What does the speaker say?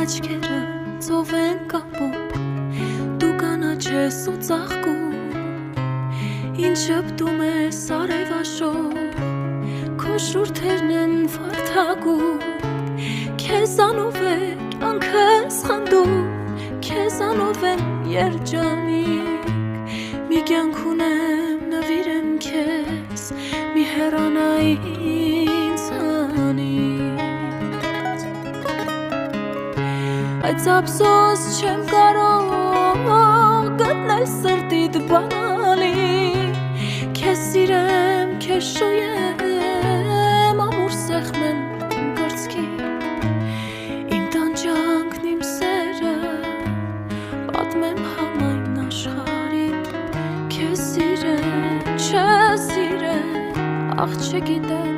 աչքերը ծով են կապում, դու կանաչ ես ու ծաղկում, ինչ շպտում ես արևաշոր, քո շուրթերն են վարդագում, քեզանով է կյանքս խնդում, քեզանով եմ երջանիկ, մի կյանք ունեմ նվիրեմ քեզ, մի հեռանա ինձանից, բայց ափսոս չեմ կարող գտնել սրտիդ բանալի, քեզ սիրեմ, քեզ շոյեմ, ամուր սեղմեմ իմ կրծքի, իմ տանջանքն իմ սերը, պատմեմ համայն աշխարհին, քեզ սիրեմ, չսիրեմ, աղ չգիտեմ